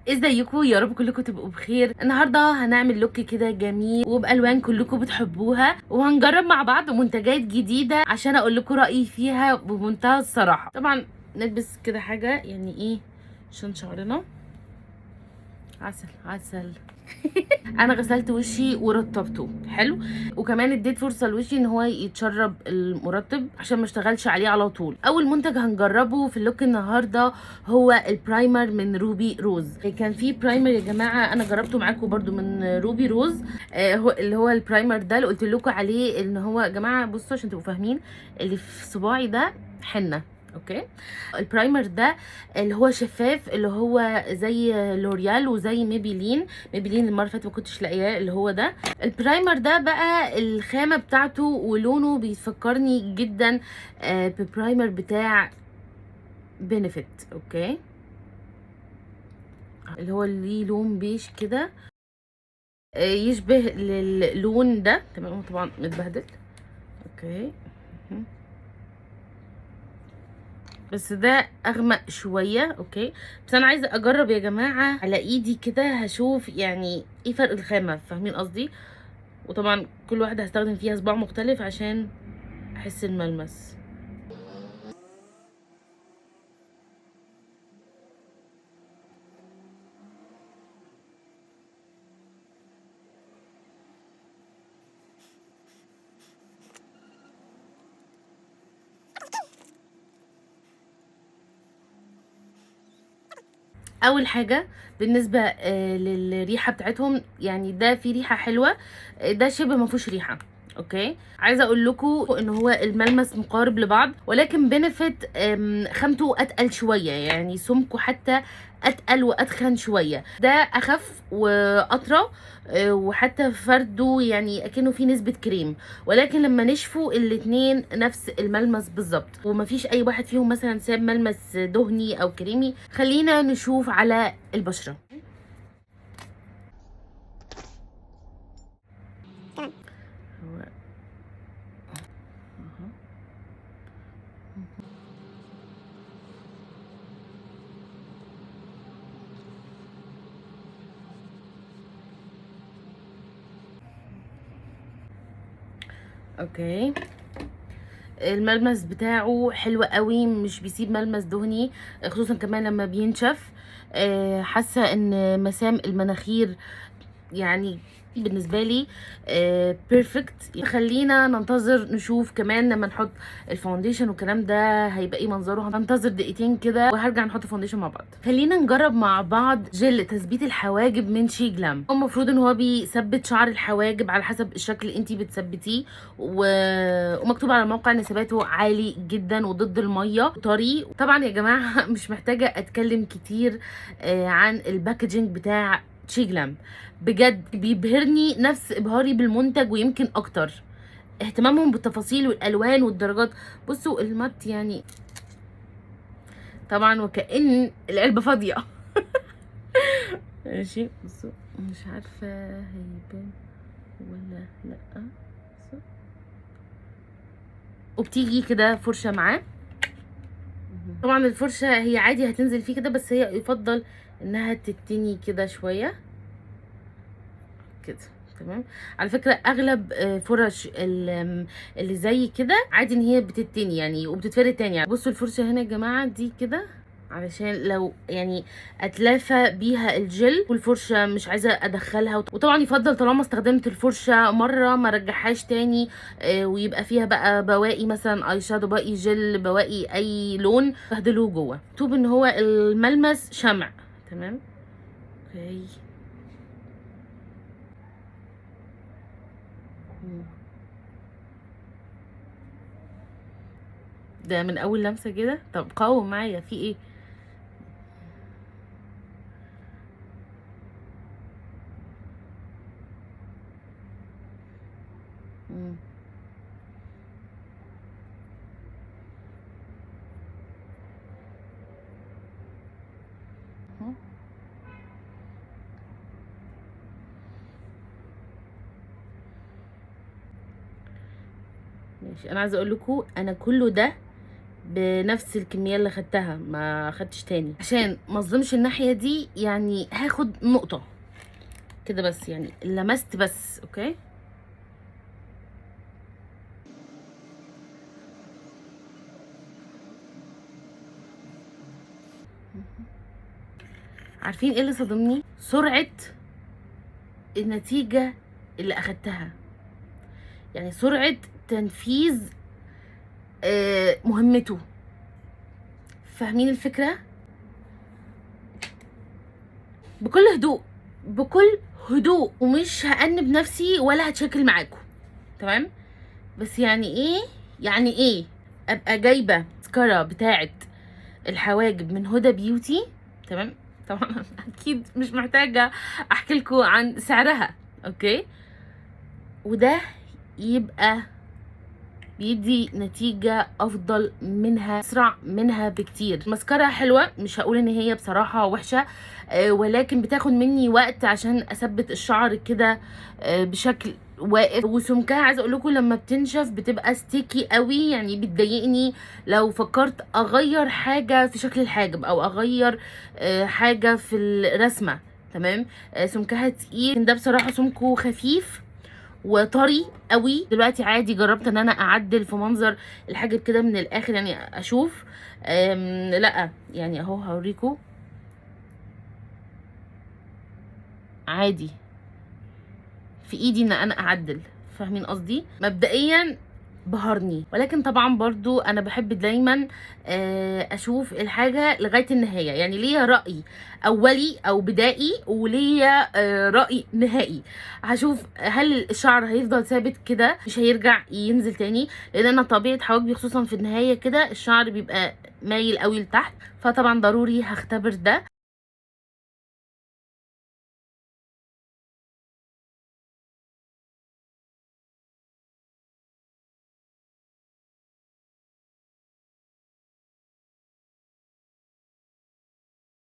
ازيكم؟ يا رب كلكم تبقوا بخير. النهارده هنعمل لوك كده جميل وبالوان كلكم بتحبوها، وهنجرب مع بعض منتجات جديده عشان اقول لكم رايي فيها بمنتهى الصراحه. طبعا نلبس كده حاجه يعني ايه عشان شعرنا. عسل عسل. انا غسلت وشي ورطبته حلو، وكمان اديت فرصه لوشي ان هو يتشرب المرطب عشان ما اشتغلش عليه على طول. اول منتج هنجربه في اللوك النهارده هو البرايمر من روبي روز. كان في برايمر يا جماعه انا جربته معاكم برده من روبي روز، هو اللي هو البرايمر ده اللي قلت لكم عليه ان هو يا جماعه بصوا عشان تبقوا فاهمين، اللي في صباعي ده حنه. اوكي، البرايمر ده اللي هو شفاف، اللي هو زي لوريال وزي ميبيلين المره اللي فاتت ما كنتش لاقياه، اللي هو ده البرايمر ده. بقى الخامه بتاعته ولونه بيفكرني جدا ببرايمر بتاع بنفيت. اوكي، اللي هو ليه لون بيج كده، يشبه اللون ده تمام. هو طبعا متبهدل. اوكي، بس ده اغمق شويه. اوكي، بس انا عايزه اجرب يا جماعه على ايدي كده، هشوف يعني ايه فرق الخامه، فاهمين قصدي؟ وطبعا كل واحده هستخدم فيها صباع مختلف عشان احس الملمس. اول حاجه بالنسبه للريحه بتاعتهم، يعني ده في ريحه حلوه، ده شبه ما فيهوش ريحه. اوكي، عايزه اقول لكم ان هو الملمس مقارب لبعض، ولكن بنفيت خامته اتقل شويه، يعني سمكه حتى اتقل واتخن شويه. ده اخف واطرى، وحتى فرده يعني اكنه فيه نسبه كريم، ولكن لما نشفوا الاتنين نفس الملمس بالظبط، ومفيش اي واحد فيهم مثلا ساب ملمس دهني او كريمي. خلينا نشوف على البشره. هو اوكي، الملمس بتاعه حلو قوي، مش بيسيب ملمس دهني، خصوصا كمان لما بينشف. حاسه ان مسام المناخير يعني بالنسبه لي بيرفكت. خلينا ننتظر نشوف كمان لما نحط الفاونديشن والكلام ده هيبقى ايه منظره. هننتظر دقيقتين كده وهرجع نحط فاونديشن مع بعض. خلينا نجرب مع بعض جل تثبيت الحواجب من شي جلام. هو المفروض ان هو بيثبت شعر الحواجب على حسب الشكل اللي انتي بتثبتيه، ومكتوب على الموقع ان ثباته عالي جدا وضد الميه طري. طبعا يا جماعه مش محتاجه اتكلم كتير عن الباكجينج بتاع شي جلام. بجد بيبهرني نفس ابهاري بالمنتج ويمكن اكتر. اهتمامهم بالتفاصيل والالوان والدرجات. بصوا المات يعني طبعا وكأن العلبة فاضية. ماشي، بصوا مش عارفة هيبان ولا لا. بصوا. وبتيجي كده فرشة معاه. طبعا الفرشة هي عادي هتنزل فيه كده، بس هي يفضل انها تتني كده شوية كده. تمام. على فكره اغلب فرش اللي زي كده عادي ان هي بتتني يعني وبتتفرد تاني. يعني بصوا الفرشه هنا يا جماعه دي كده علشان لو يعني اتلافى بيها الجل، والفرشه مش عايزه ادخلها. وطبعا يفضل طالما استخدمت الفرشه مره ما رجعهاش تاني، ويبقى فيها بقى بواقي مثلا اي شادو، بواقي جل، بواقي اي لون بهدلوه جوه. مكتوب ان هو الملمس شمع. تمام. اوكي. ده من اول لمسه كده. طب قاوم معايا في ايه؟ مم. أهو. ماشي، انا عايزه اقول لكم انا كله ده بنفس الكميه اللي خدتها، ما خدتش تاني عشان ما اظلمش الناحيه دي. يعني هاخد نقطه كده بس، يعني لمست بس. اوكي عارفين ايه اللي صدمني؟ سرعه النتيجه اللي اخدتها، يعني سرعه تنفيذ مهمته. فاهمين الفكره؟ بكل هدوء، بكل هدوء، ومش هأنب نفسي ولا هتشكل معاكم، تمام؟ بس يعني ايه، يعني ايه ابقى جايبه مسكره بتاعه الحواجب من هدى بيوتي، تمام؟ طبعا اكيد مش محتاجه احكي لكم عن سعرها، اوكي؟ وده يبقى بيدي نتيجة افضل منها، اسرع منها بكتير. مسكرة حلوة، مش هقول ان هي بصراحة وحشة، ولكن بتاخد مني وقت عشان اثبت الشعر كده بشكل واقف. وسمكها عايزه اقول لكم لما بتنشف بتبقى ستيكي قوي، يعني بتضايقني لو فكرت اغير حاجه في شكل الحاجب او اغير حاجه في الرسمه، تمام؟ سمكها تقيل، ده بصراحه سمكه خفيف وطري قوي. دلوقتي عادي جربت ان انا اعدل في منظر الحاجب كده من الاخر، يعني اشوف لا يعني اهو هوريكم عادي في ايدي ان انا اعدل. فاهمين قصدي؟ مبدئيا بهرني، ولكن طبعا برضو انا بحب دايما اشوف الحاجه لغايه النهايه. يعني ليا راي اولي او بدائي، وليا راي نهائي. هشوف هل الشعر هيفضل ثابت كده مش هيرجع ينزل تاني، لان انا طبيعه حواجبي خصوصا في النهايه كده الشعر بيبقى مايل قوي لتحت، فطبعا ضروري هختبر ده.